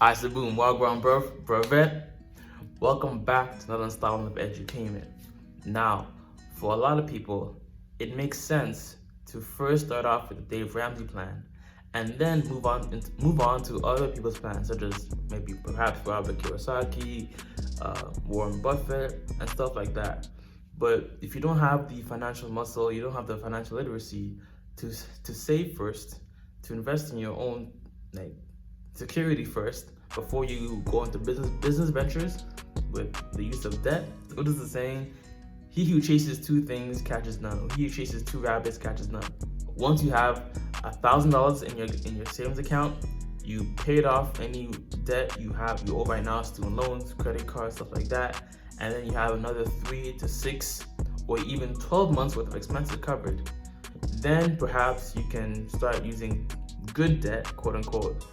Boom, Wagwan Brevet. Welcome back to another installment of edutainment. Now, for a lot of people, it makes sense to first start off with the Dave Ramsey plan and then move on to other people's plans, such as maybe perhaps Robert Kiyosaki, Warren Buffett, and stuff like that. But if you don't have the financial muscle, you don't have the financial literacy to save first, to invest in your own security first before you go into business ventures with the use of debt. What is the saying? He who chases two things catches none. He who chases two rabbits catches none. Once you have $1,000 in your savings account, you paid off any debt you owe right now, student loans, credit cards, stuff like that, and then you have another 3 to 6 or even 12 months worth of expenses covered. Then perhaps you can start using good debt, quote unquote,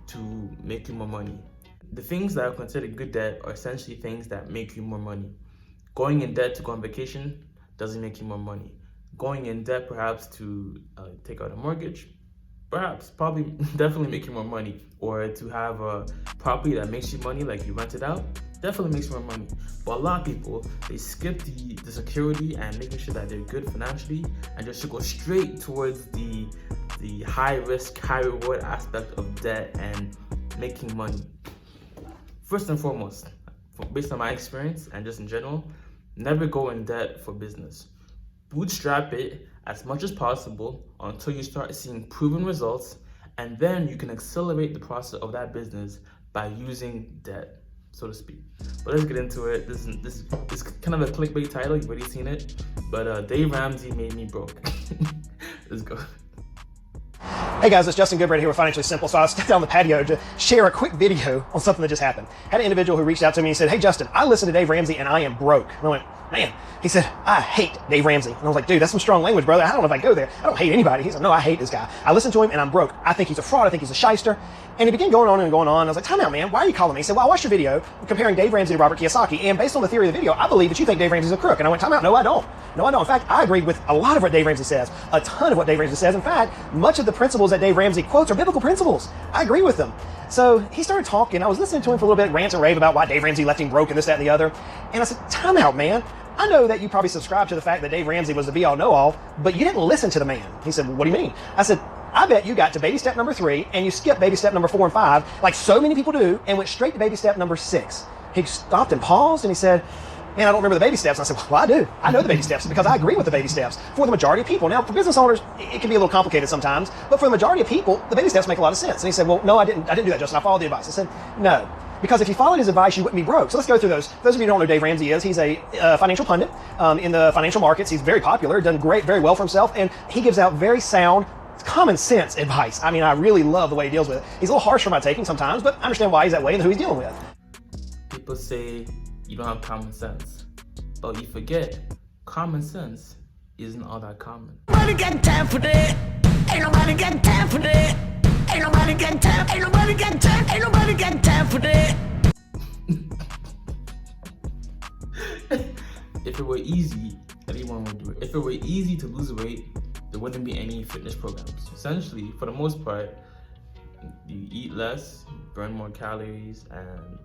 to make you more money. The things that are considered good debt are essentially things that make you more money. Going in debt to go on vacation doesn't make you more money. Going in debt perhaps to take out a mortgage, probably definitely make you more money. Or to have a property that makes you money, like you rent it out, definitely makes you more money. But a lot of people, they skip the security and making sure that they're good financially and just go straight towards the high risk, high reward aspect of debt and making money. First and foremost, based on my experience and just in general, never go in debt for business. Bootstrap it as much as possible until you start seeing proven results, and then you can accelerate the process of that business by using debt, so to speak. But let's get into it. This is kind of a clickbait title, you've already seen it, but Dave Ramsey made me broke. Let's go. Hey guys, it's Justin Goodbread here with Financially Simple. So I stepped down the patio to share a quick video on something that just happened. Had an individual who reached out to me and said, "Hey Justin, I listened to Dave Ramsey and I am broke." And I went, "Man." He said, "I hate Dave Ramsey." And I was like, "Dude, that's some strong language, brother. I don't know if I go there. I don't hate anybody." He said, "No, I hate this guy. I listened to him and I'm broke. I think he's a fraud. I think he's a shyster." And he began going on and going on. I was like, "Time out, man. Why are you calling me?" He said, "Well, I watched your video comparing Dave Ramsey to Robert Kiyosaki, and based on the theory of the video, I believe that you think Dave Ramsey's a crook." And I went, "Time out. No, I don't. No, I don't. In fact, I agreed with a lot of what Dave Ramsey says, a ton of what Dave Ramsey says. In fact, much of the principles that Dave Ramsey quotes are biblical principles. I agree with them." So he started talking. I was listening to him for a little bit, rant and rave about why Dave Ramsey left him broke and this, that, and the other. And I said, "Time out, man. I know that you probably subscribe to the fact that Dave Ramsey was the be-all, know-all, but you didn't listen to the man." He said, "Well, what do you mean?" I said, "I bet you got to baby step number 3 and you skipped baby step number 4 and 5, like so many people do, and went straight to baby step number 6. He stopped and paused and he said, "Man, I don't remember the baby steps." And I said, "Well, I do. I know the baby steps because I agree with the baby steps for the majority of people." Now, for business owners, it can be a little complicated sometimes, but for the majority of people, the baby steps make a lot of sense. And he said, "Well, no, I didn't do that, Justin. I followed the advice." I said, "No. Because if you followed his advice, you wouldn't be broke." So let's go through those. Those of you who don't know who Dave Ramsey is, he's a financial pundit in the financial markets. He's very popular, done great, very well for himself, and he gives out very sound, common sense advice. I mean, I really love the way he deals with it. He's a little harsh for my taking sometimes, but I understand why he's that way and who he's dealing with. People say you don't have common sense, but you forget common sense isn't all that common. Nobody got time for that. Ain't nobody got time for that. Ain't nobody got time. Ain't nobody got time. Ain't nobody got time for that. If it were easy, everyone would do it. If it were easy to lose weight, there wouldn't be any fitness programs. Essentially, for the most part, you eat less, burn more calories, and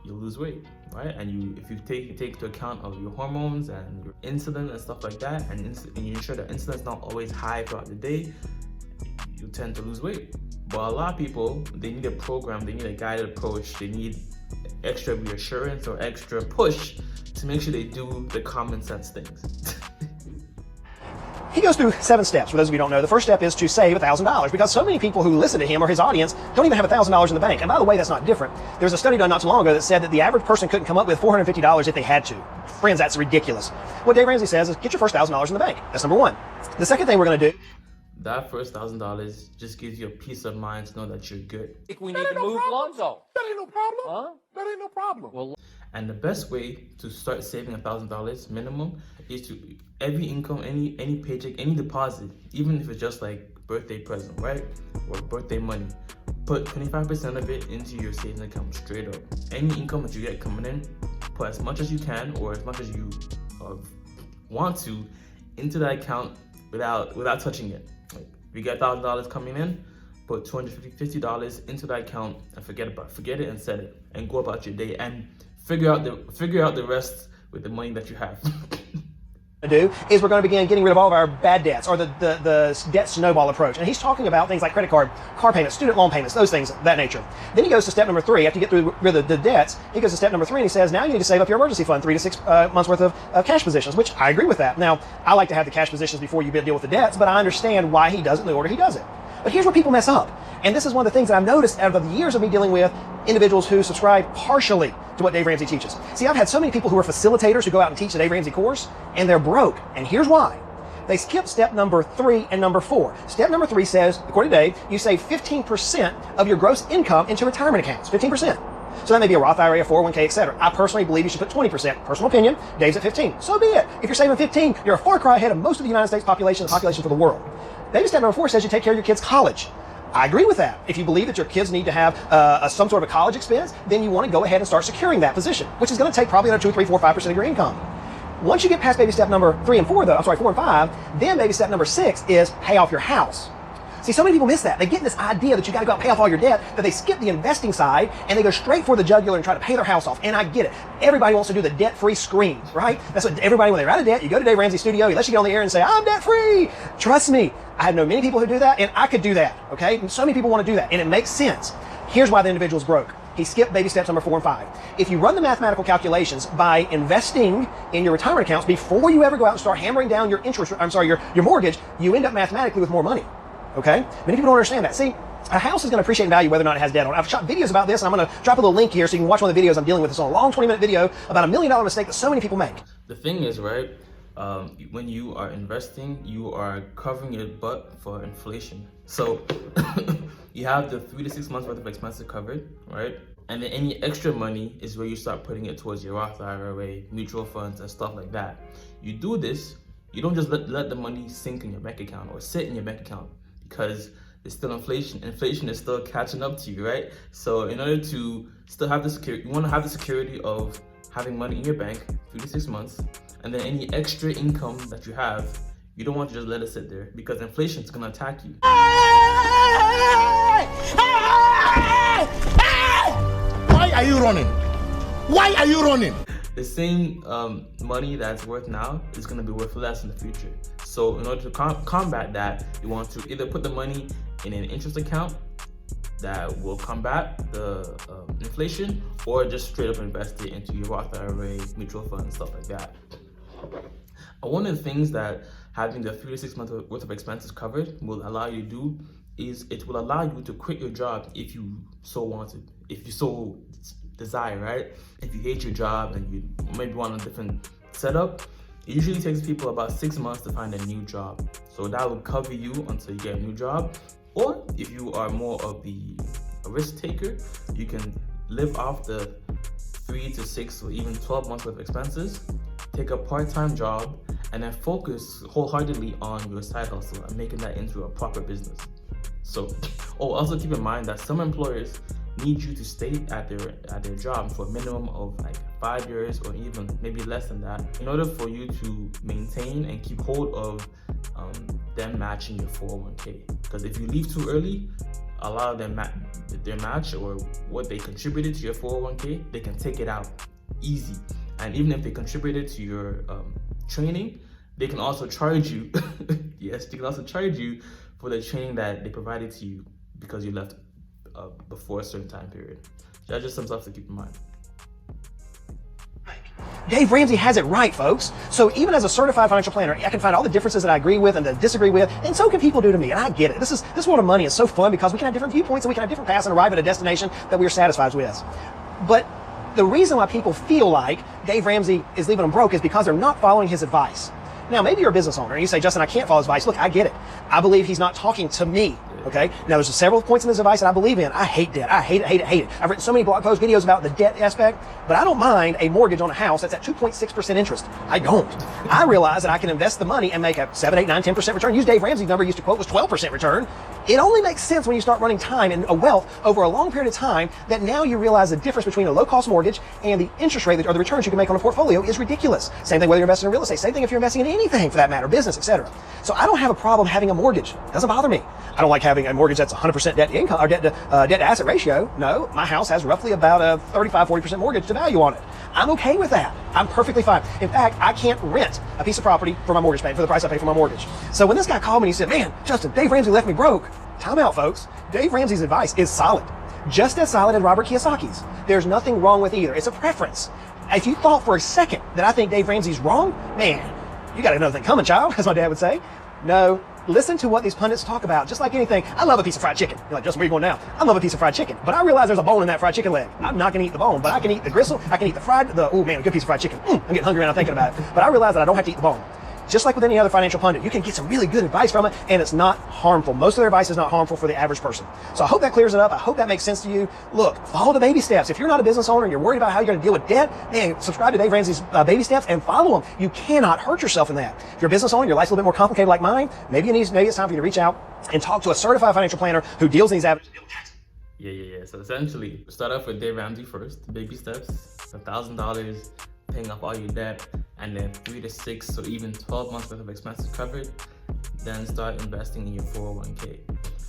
you lose weight, right? And if you take into account of your hormones and your insulin and stuff like that, and you ensure that insulin is not always high throughout the day, you tend to lose weight. But a lot of people, they need a program, they need a guided approach, they need extra reassurance or extra push to make sure they do the common sense things. He goes through 7 steps. For those of you who don't know, the first step is to save $1,000 because so many people who listen to him or his audience don't even have $1,000 in the bank. And by the way, that's not different. There was a study done not too long ago that said that the average person couldn't come up with $450 if they had to. Friends, that's ridiculous. What Dave Ramsey says is get your first $1,000 in the bank. That's number 1. The second thing we're going to do, that first $1,000 just gives you a peace of mind to know that you're good. We need to move Lonzo. That ain't no problem. Huh? That ain't no problem. Well, and the best way to start saving $1,000 minimum is to every income, any paycheck, any deposit, even if it's just like birthday present, right? Or birthday money, put 25% of it into your savings account straight up. Any income that you get coming in, put as much as you can or as much as you want to into that account without touching it. Like if you get $1,000 coming in, put $250 into that account and forget it and set it and go about your day and figure out the rest with the money that you have. Do is we're going to begin getting rid of all of our bad debts, or the debt snowball approach. And he's talking about things like credit card, car payments, student loan payments, those things of that nature. Then he goes to step number 3. After you get through the debts, he goes to step number 3 and he says, now you need to save up your emergency fund, 3 to 6 months worth of cash positions, which I agree with that. Now, I like to have the cash positions before you deal with the debts, but I understand why he does it in the order he does it. But here's where people mess up. And this is one of the things that I've noticed out of the years of me dealing with individuals who subscribe partially to what Dave Ramsey teaches. See, I've had so many people who are facilitators who go out and teach the Dave Ramsey course, and they're broke. And here's why. They skip step number 3 and number 4. Step number 3 says, according to Dave, you save 15% of your gross income into retirement accounts. 15%. So that may be a Roth IRA, a 401k, etc. I personally believe you should put 20%. Personal opinion, Dave's at 15. So be it. If you're saving 15, you're a far cry ahead of most of the United States population, the population for the world. Dave's step number 4 says you take care of your kids' college. I agree with that. If you believe that your kids need to have some sort of a college expense, then you want to go ahead and start securing that position, which is going to take probably another 2, 3, 4, 5% of your income. Once you get past baby step number 3 and 4, 4 and 5, then baby step number 6 is pay off your house. See, so many people miss that. They get this idea that you got to go out and pay off all your debt, that they skip the investing side and they go straight for the jugular and try to pay their house off. And I get it. Everybody wants to do the debt-free scream, right? That's what everybody, when they're out of debt, you go to Dave Ramsey's studio, he lets you get on the air and say, I'm debt-free. Trust me, I know many people who do that, and I could do that, okay? And so many people want to do that, and it makes sense. Here's why the individual's broke. He skipped baby steps number 4 and 5. If you run the mathematical calculations by investing in your retirement accounts before you ever go out and start hammering down your your mortgage, you end up mathematically with more money. Okay? Many people don't understand that. See, a house is going to appreciate in value whether or not it has debt on it. I've shot videos about this, and I'm going to drop a little link here so you can watch one of the videos I'm dealing with. It's a long 20-minute video about $1 million mistake that so many people make. The thing is, right, when you are investing, you are covering your butt for inflation. So you have the 3 to 6 months worth of expenses covered, right? And then any extra money is where you start putting it towards your Roth IRA, mutual funds, and stuff like that. You do this, you don't just let the money sink in your bank account or sit in your bank account, because there's still inflation. Inflation is still catching up to you, right? So in order to still have the security, you want to have the security of having money in your bank 3 to 6 months, and then any extra income that you have, you don't want to just let it sit there, because inflation is going to attack you. Why are you running? Why are you running? The same money that's worth now is going to be worth less in the future. So in order to combat that, you want to either put the money in an interest account that will combat the inflation, or just straight up invest it into your Roth IRA, mutual fund, and stuff like that. One of the things that having the 3 to 6 months worth of expenses covered will allow you to do is it will allow you to quit your job if you so wanted, if you so desire, right? If you hate your job and you maybe want a different setup, it usually takes people about 6 months to find a new job. So that will cover you until you get a new job. Or if you are more of a risk taker, you can live off the 3 to 6 or even 12 months worth of expenses, take a part-time job, and then focus wholeheartedly on your side hustle and making that into a proper business. So, also keep in mind that some employers need you to stay at their job for a minimum of like 5 years or even maybe less than that, in order for you to maintain and keep hold of them matching your 401k. Because if you leave too early, a lot of their match or what they contributed to your 401k, they can take it out easy. And even if they contributed to your training, they can also charge you. Yes, they can also charge you for the training that they provided to you because you left before a certain time period. That's just some stuff to keep in mind. Dave Ramsey has it right, folks. So even as a certified financial planner, I can find all the differences that I agree with and that I disagree with, and so can people do to me, and I get it. This world of money is so fun because we can have different viewpoints and we can have different paths and arrive at a destination that we are satisfied with. But the reason why people feel like Dave Ramsey is leaving them broke is because they're not following his advice. Now, maybe you're a business owner and you say, Justin, I can't follow his advice. Look, I get it. I believe he's not talking to me. Okay. Now, there's several points in his advice that I believe in. I hate debt. I hate it. I've written so many blog posts, videos about the debt aspect, but I don't mind a mortgage on a house that's at 2.6% interest. I don't. I realize that I can invest the money and make a 7, 8, 9, 10% return. Use Dave Ramsey's number he used to quote was 12% return. It only makes sense when you start running time and a wealth over a long period of time that now you realize the difference between a low-cost mortgage and the interest rate or the returns you can make on a portfolio is ridiculous. Same thing whether you're investing in real estate. Same thing if you're investing in anything for that matter, business, etc. So I don't have a problem having a mortgage. It doesn't bother me. I don't like having a mortgage that's 100% debt to income or debt to asset ratio. No, my house has roughly about a 35-40% mortgage to value on it. I'm okay with that. I'm perfectly fine. In fact, I can't rent a piece of property for my mortgage payment, for the price I pay for my mortgage. So when this guy called me and he said, man, Justin, Dave Ramsey left me broke. Time out, folks. Dave Ramsey's advice is solid. Just as solid as Robert Kiyosaki's. There's nothing wrong with either. It's a preference. If you thought for a second that I think Dave Ramsey's wrong, man, you got another thing coming, child, as my dad would say. No, listen to what these pundits talk about. Just like anything, I love a piece of fried chicken. You're like, Justin, where you going now? I love a piece of fried chicken, but I realize there's a bone in that fried chicken leg. I'm not gonna eat the bone, but I can eat the gristle. I can eat oh man, a good piece of fried chicken. I'm getting hungry now thinking about it. But I realize that I don't have to eat the bone. Just like with any other financial pundit, you can get some really good advice from it, and it's not harmful. Most of their advice is not harmful for the average person. So I hope that clears it up. I hope that makes sense to you. Look, follow the baby steps. If you're not a business owner and you're worried about how you're going to deal with debt, man, subscribe to Dave Ramsey's baby steps and follow them. You cannot hurt yourself in that. If you're a business owner, your life's a little bit more complicated like mine, maybe it's time for you to reach out and talk to a certified financial planner who deals in these avenues. Yeah. So essentially, start off with Dave Ramsey first. Baby steps, $1,000, paying off all your debt, and then 3 to 6 or even 12 months worth of expenses covered. Then start investing in your 401k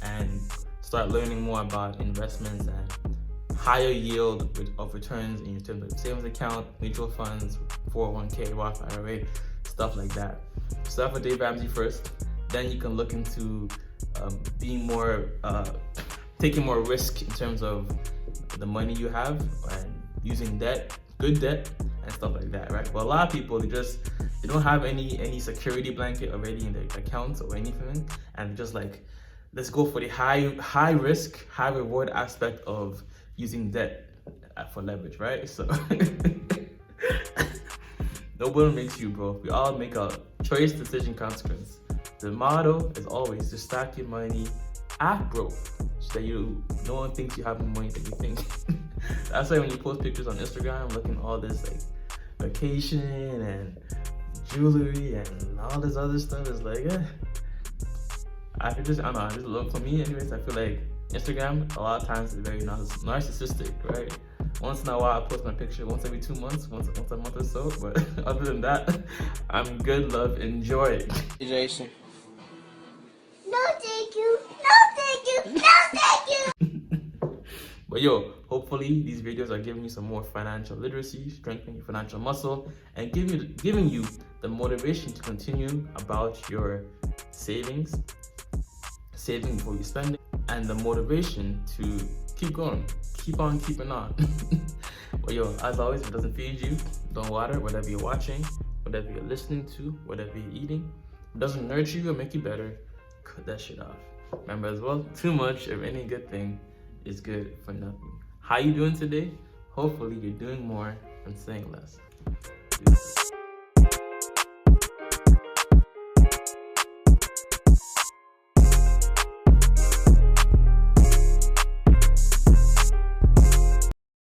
and start learning more about investments and higher yield of returns in terms of savings account, mutual funds, 401k, Roth IRA, stuff like that. Start with Dave Ramsey first. Then you can look into being more, taking more risk in terms of the money you have and using debt, good debt, and stuff like that, right? But a lot of people, they don't have any security blanket already in their accounts or anything, and they're just like, let's go for the high risk, high reward aspect of using debt for leverage, right? So nobody makes you, bro. We all make a choice, decision, consequence. The motto is always to stack your money at broke, so that no one thinks you have more money than you think. That's why when you post pictures on Instagram looking all this like vacation and jewelry and all this other stuff, is like, I don't know, just look, for me anyways, I feel like Instagram a lot of times is very narcissistic, right? Once in a while I post my picture once every 2 months, once a month or so, but other than that, I'm good, love, enjoy. Jason. No thank you, no thank you, no thank you. But yo, hopefully these videos are giving you some more financial literacy, strengthening your financial muscle, and giving you the motivation to continue about your saving before you spend it, and the motivation to keep going, keep on keeping on. But yo, as always, if it doesn't feed you, don't water. Whatever you're watching, whatever you're listening to, whatever you're eating, if it doesn't nurture you or make you better, cut that shit off. Remember as well, too much of any good thing is good for nothing. How you doing today? Hopefully you're doing more and saying less. Peace.